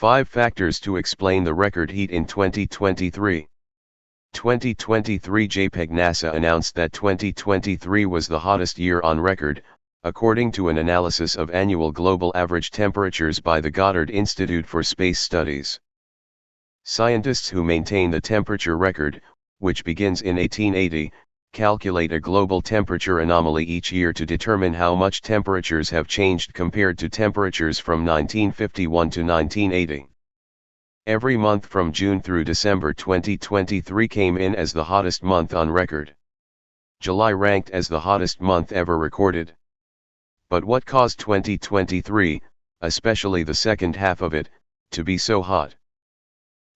5 factors to explain the record heat in 2023. 2023 JPEG NASA announced that 2023 was the hottest year on record, according to an analysis of annual global average temperatures by the Goddard Institute for Space Studies. Scientists who maintain the temperature record, which begins in 1880, calculate a global temperature anomaly each year to determine how much temperatures have changed compared to temperatures from 1951 to 1980. Every month from June through December 2023 came in as the hottest month on record. July ranked as the hottest month ever recorded. But what caused 2023, especially the second half of it, to be so hot?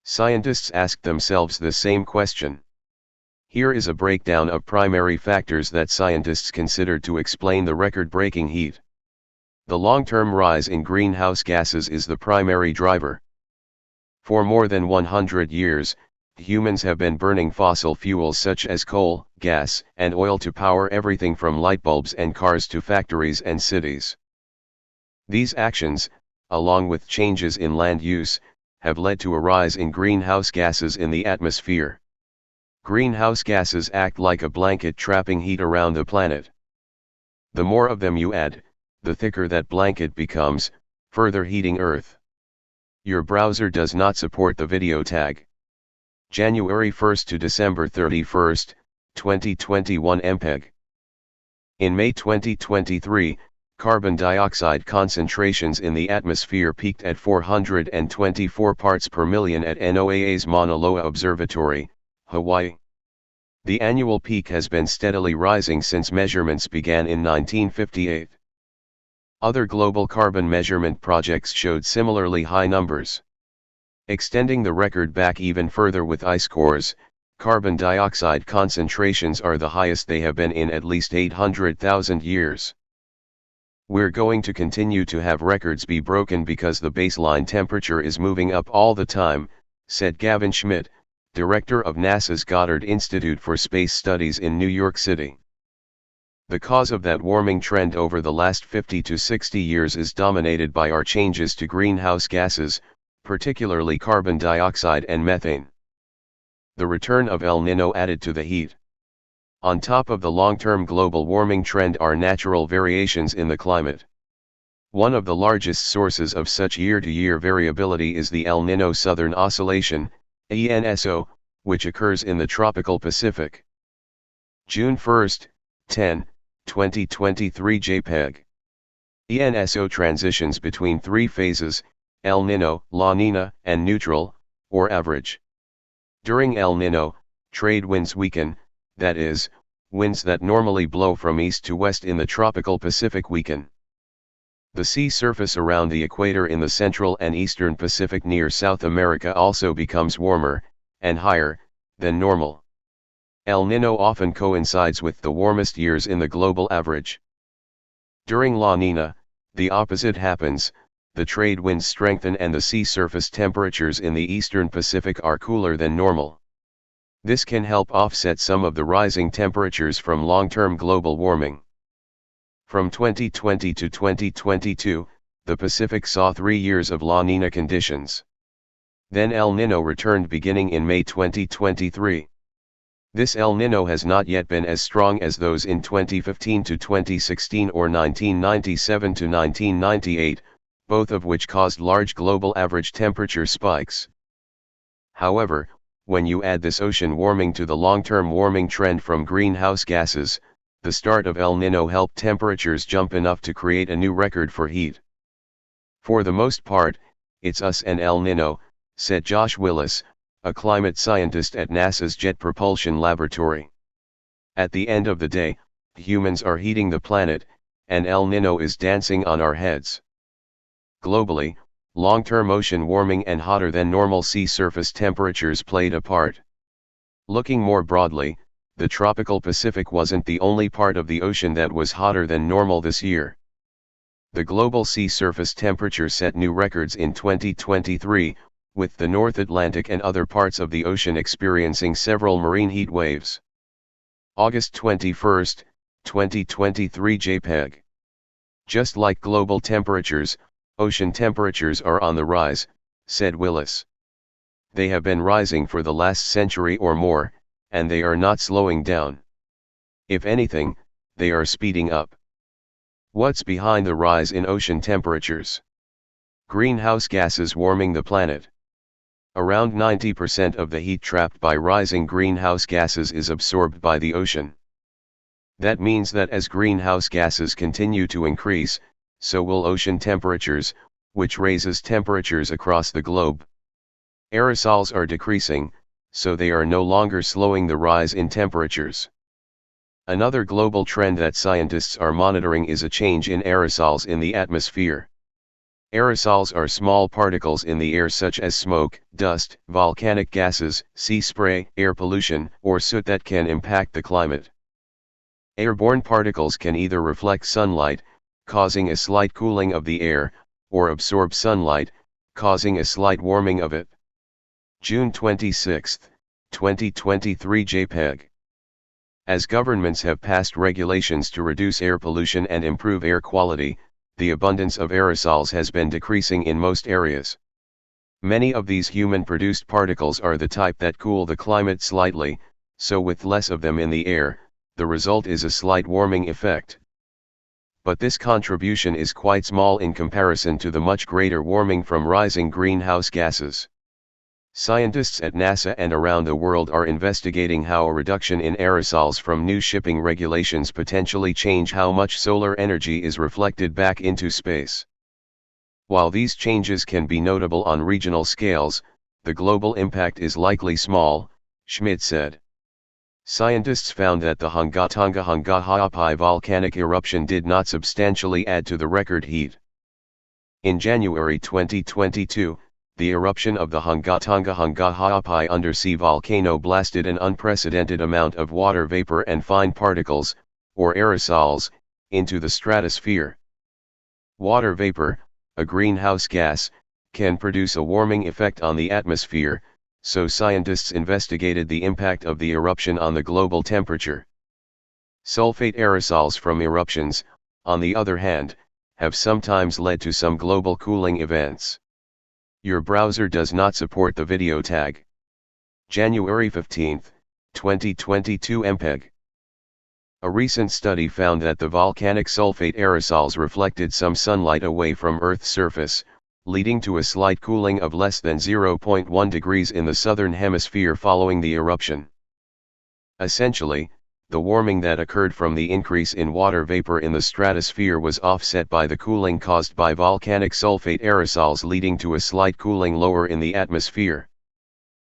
Scientists asked themselves the same question. Here is a breakdown of primary factors that scientists considered to explain the record-breaking heat. The long-term rise in greenhouse gases is the primary driver. For more than 100 years, humans have been burning fossil fuels such as coal, gas, and oil to power everything from light bulbs and cars to factories and cities. These actions, along with changes in land use, have led to a rise in greenhouse gases in the atmosphere. Greenhouse gases act like a blanket trapping heat around the planet. The more of them you add, the thicker that blanket becomes, further heating Earth. Your browser does not support the video tag. January 1 to December 31, 2021 MPEG. In May 2023, carbon dioxide concentrations in the atmosphere peaked at 424 parts per million at NOAA's Mauna Loa Observatory, Hawaii. The annual peak has been steadily rising since measurements began in 1958. Other global carbon measurement projects showed similarly high numbers. Extending the record back even further with ice cores, carbon dioxide concentrations are the highest they have been in at least 800,000 years. We're going to continue to have records be broken because the baseline temperature is moving up all the time, said Gavin Schmidt, director of NASA's Goddard Institute for Space Studies in New York City. The cause of that warming trend over the last 50 to 60 years is dominated by our changes to greenhouse gases, particularly carbon dioxide and methane. The return of El Niño added to the heat. On top of the long-term global warming trend are natural variations in the climate. One of the largest sources of such year-to-year variability is the El Niño Southern Oscillation, ENSO, which occurs in the tropical Pacific. June 1, 10, 2023 JPEG. ENSO transitions between 3 phases, El Niño, La Niña, and neutral, or average. During El Niño, trade winds weaken, that is, winds that normally blow from east to west in the tropical Pacific weaken. The sea surface around the equator in the central and eastern Pacific near South America also becomes warmer, and higher, than normal. El Niño often coincides with the warmest years in the global average. During La Niña, the opposite happens, the trade winds strengthen and the sea surface temperatures in the eastern Pacific are cooler than normal. This can help offset some of the rising temperatures from long-term global warming. From 2020 to 2022, the Pacific saw 3 years of La Niña conditions. Then El Niño returned beginning in May 2023. This El Niño has not yet been as strong as those in 2015 to 2016 or 1997 to 1998, both of which caused large global average temperature spikes. However, when you add this ocean warming to the long-term warming trend from greenhouse gases, the start of El Niño helped temperatures jump enough to create a new record for heat. For the most part, it's us and El Niño, said Josh Willis, a climate scientist at NASA's Jet Propulsion Laboratory. At the end of the day, humans are heating the planet, and El Niño is dancing on our heads. Globally, long-term ocean warming and hotter than normal sea surface temperatures played a part. Looking more broadly, the tropical Pacific wasn't the only part of the ocean that was hotter than normal this year. The global sea surface temperature set new records in 2023, with the North Atlantic and other parts of the ocean experiencing several marine heat waves. August 21, 2023 JPEG. Just like global temperatures, ocean temperatures are on the rise, said Willis. They have been rising for the last century or more, and they are not slowing down. If anything, they are speeding up. What's behind the rise in ocean temperatures? Greenhouse gases warming the planet. Around 90% of the heat trapped by rising greenhouse gases is absorbed by the ocean. That means that as greenhouse gases continue to increase, so will ocean temperatures, which raises temperatures across the globe. Aerosols are decreasing, so they are no longer slowing the rise in temperatures. Another global trend that scientists are monitoring is a change in aerosols in the atmosphere. Aerosols are small particles in the air such as smoke, dust, volcanic gases, sea spray, air pollution, or soot that can impact the climate. Airborne particles can either reflect sunlight, causing a slight cooling of the air, or absorb sunlight, causing a slight warming of it. June 26, 2023 JPEG. As governments have passed regulations to reduce air pollution and improve air quality, the abundance of aerosols has been decreasing in most areas. Many of these human-produced particles are the type that cool the climate slightly, so with less of them in the air, the result is a slight warming effect. But this contribution is quite small in comparison to the much greater warming from rising greenhouse gases. Scientists at NASA and around the world are investigating how a reduction in aerosols from new shipping regulations potentially change how much solar energy is reflected back into space. While these changes can be notable on regional scales, the global impact is likely small, Schmidt said. Scientists found that the Hungatonga Ha'apai volcanic eruption did not substantially add to the record heat. In January 2022, the eruption of the Hungatonga Ha'apai undersea volcano blasted an unprecedented amount of water vapor and fine particles, or aerosols, into the stratosphere. Water vapor, a greenhouse gas, can produce a warming effect on the atmosphere, so scientists investigated the impact of the eruption on the global temperature. Sulfate aerosols from eruptions, on the other hand, have sometimes led to some global cooling events. Your browser does not support the video tag. January 15, 2022 MPEG. A recent study found that the volcanic sulfate aerosols reflected some sunlight away from Earth's surface, leading to a slight cooling of less than 0.1 degrees in the southern hemisphere following the eruption. Essentially, the warming that occurred from the increase in water vapor in the stratosphere was offset by the cooling caused by volcanic sulfate aerosols, leading to a slight cooling lower in the atmosphere.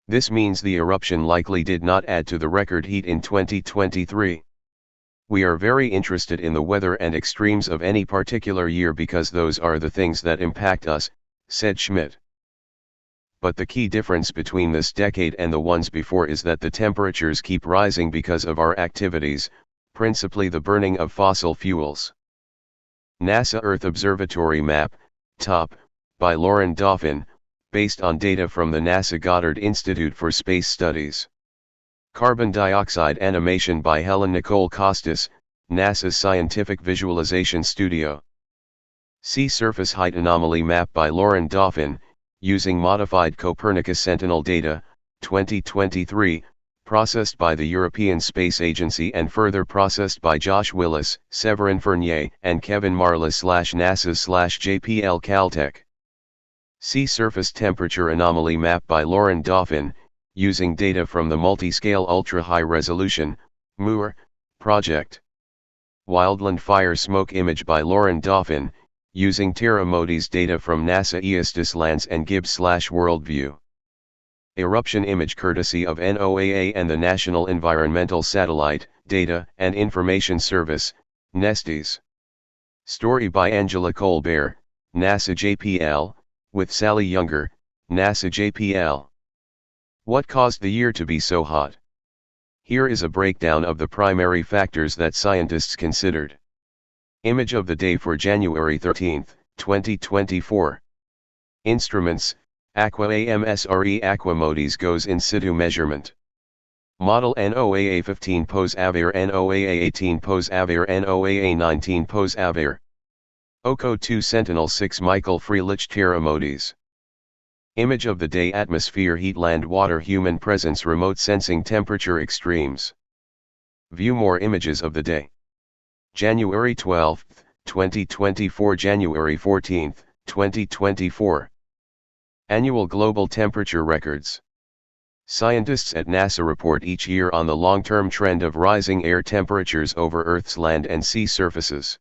This means the eruption likely did not add to the record heat in 2023. We are very interested in the weather and extremes of any particular year because those are the things that impact us, said Schmidt. But the key difference between this decade and the ones before is that the temperatures keep rising because of our activities, principally the burning of fossil fuels. NASA Earth Observatory Map, Top, by Lauren Dauphin, based on data from the NASA Goddard Institute for Space Studies. Carbon dioxide animation by Helen Nicole Costas, NASA's Scientific Visualization Studio. Sea surface height anomaly map by Lauren Dauphin, using modified Copernicus Sentinel data, 2023, processed by the European Space Agency and further processed by Josh Willis, Severin Fournier, and Kevin Marla/NASA/JPL Caltech. Sea surface temperature anomaly map by Lauren Dauphin, using data from the Multi-Scale Ultra-High Resolution, MUR, project. Wildland fire smoke image by Lauren Dauphin, using TerraMODIS data from NASA EOSTIS Lands and Gibbs/Worldview. Eruption image courtesy of NOAA and the National Environmental Satellite, Data and Information Service, NESTIS. Story by Angela Colbert, NASA JPL, with Sally Younger, NASA JPL. What caused the year to be so hot? Here is a breakdown of the primary factors that scientists considered. Image of the day for January 13, 2024. Instruments, AquaMSRE AquaMODIS goes in situ measurement. Model NOAA 15 pose AVAIR NOAA 18 pose AVAIR NOAA 19 pose AVAIR. OCO 2 Sentinel 6 Michael Freelich TerraMODIS. Image of the day: atmosphere, heat, land, water, human presence, remote sensing, temperature extremes. View more images of the day. January 12, 2024, January 14, 2024. Annual global temperature records. Scientists at NASA report each year on the long-term trend of rising air temperatures over Earth's land and sea surfaces.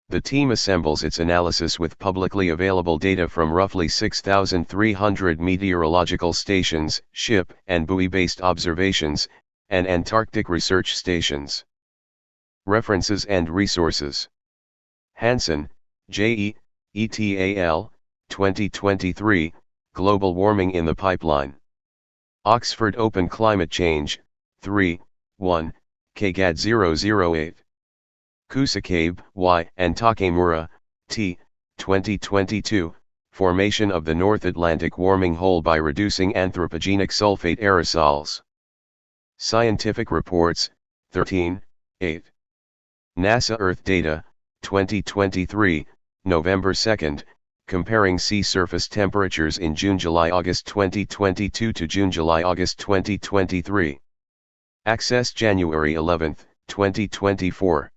The team assembles its analysis with publicly available data from roughly 6,300 meteorological stations, ship and buoy-based observations, and Antarctic research stations. References and resources. Hansen, J.E., ETAL, 2023, Global Warming in the Pipeline. Oxford Open Climate Change, 3, 1, KGAD 008. Kusakabe, Y. and Takemura, T. 2022, Formation of the North Atlantic Warming Hole by Reducing Anthropogenic Sulfate Aerosols. Scientific Reports, 13, 8. NASA Earth Data, 2023, November 2, comparing sea surface temperatures in June-July-August 2022 to June-July-August 2023. Access January 11, 2024.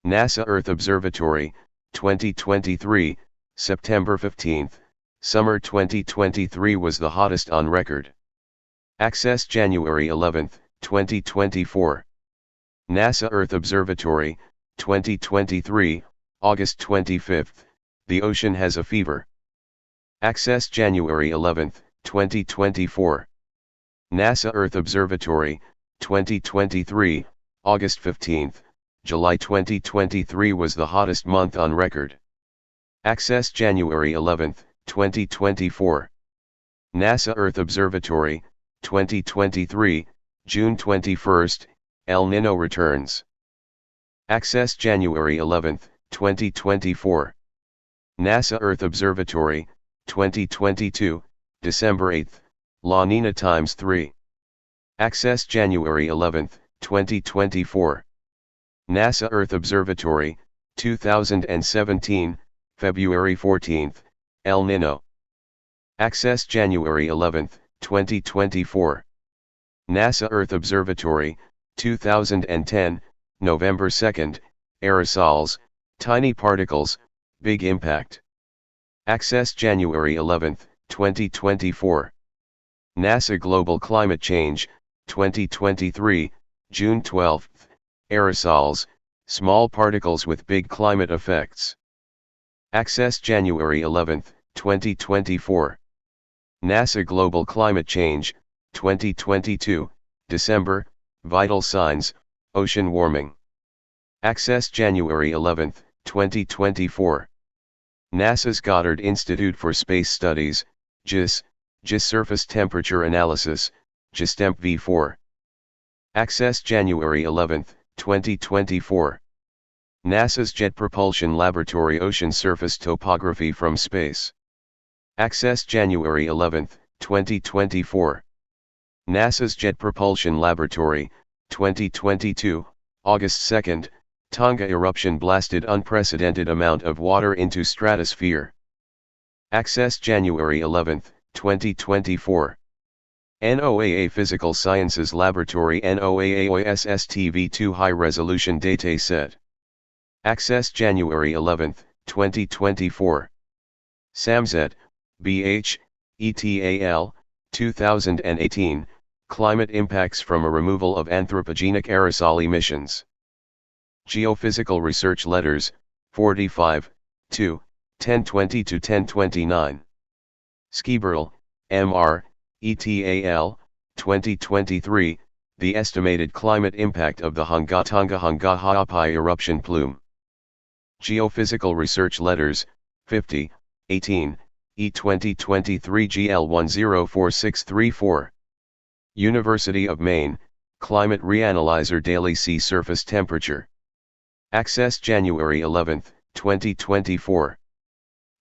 NASA Earth Observatory, 2023, September 15, summer 2023 was the hottest on record. Access January 11, 2024. NASA Earth Observatory, 2023, August 25, the ocean has a fever. Access January 11, 2024. NASA Earth Observatory, 2023, August 15, July 2023 was the hottest month on record. Access January 11, 2024. NASA Earth Observatory, 2023, June 21, El Nino returns. Access January 11, 2024. NASA Earth Observatory, 2022, December 8, La Nina ×3. Access January 11, 2024. NASA Earth Observatory, 2017, February 14, El Nino. Access January 11, 2024. NASA Earth Observatory, 2010, November 2, Aerosols, Tiny Particles, Big Impact. Access January 11, 2024. NASA Global Climate Change, 2023, June 12, Aerosols, Small Particles with Big Climate Effects. Access January 11, 2024. NASA Global Climate Change, 2022, December, Vital Signs, Ocean Warming. Access January 11, 2024. NASA's Goddard Institute for Space Studies, JIS, JIS Surface Temperature Analysis, JISTEMP v4. Access January 11, 2024. NASA's Jet Propulsion Laboratory Ocean Surface Topography from Space. Access January 11, 2024. NASA's Jet Propulsion Laboratory, 2022, August 2, Tonga eruption blasted unprecedented amount of water into stratosphere. Access January 11, 2024. NOAA Physical Sciences Laboratory NOAA OSSTV2 High Resolution Data Set. Access January 11, 2024. SAMZET, BH, ETAL, 2018, Climate Impacts from a Removal of Anthropogenic Aerosol Emissions. Geophysical Research Letters, 45, 2, 1020 to 1029. Skiberl, MR, ETAL, 2023, The Estimated Climate Impact of the Hunga-Tonga Hunga-Ha'apai Eruption Plume. Geophysical Research Letters, 50, 18, E 2023 GL104634. University of Maine, Climate Reanalyzer Daily Sea Surface Temperature. Access January 11, 2024.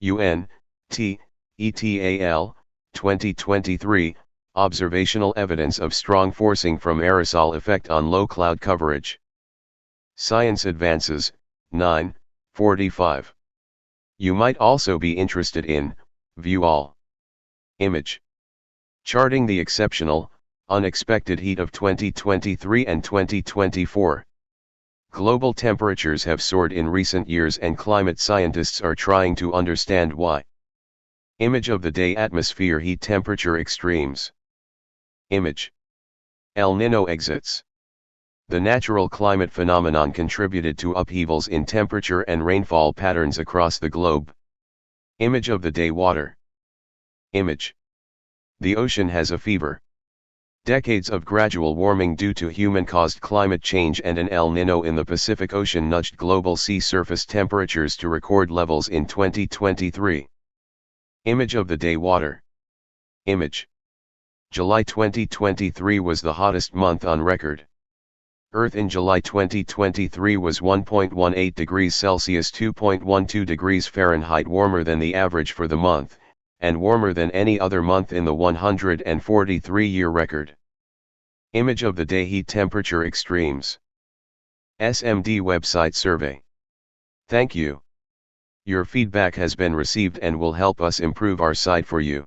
UN, T, ETAL, 2023, Observational Evidence of Strong Forcing from Aerosol Effect on Low Cloud Coverage. Science Advances, 9, 45. You might also be interested in, view all. Image. Charting the exceptional, unexpected heat of 2023 and 2024. Global temperatures have soared in recent years and climate scientists are trying to understand why. Image of the day: atmosphere heat temperature extremes. Image. El Niño exits. The natural climate phenomenon contributed to upheavals in temperature and rainfall patterns across the globe. Image of the day: water. Image. The ocean has a fever. Decades of gradual warming due to human-caused climate change and an El Niño in the Pacific Ocean nudged global sea surface temperatures to record levels in 2023. Image of the day: water. Image. July 2023 was the hottest month on record. Earth in July 2023 was 1.18 degrees Celsius (2.12 degrees Fahrenheit) warmer than the average for the month, and warmer than any other month in the 143-year record. Image of the day: heat temperature extremes. SMD website survey. Thank you. Your feedback has been received and will help us improve our site for you.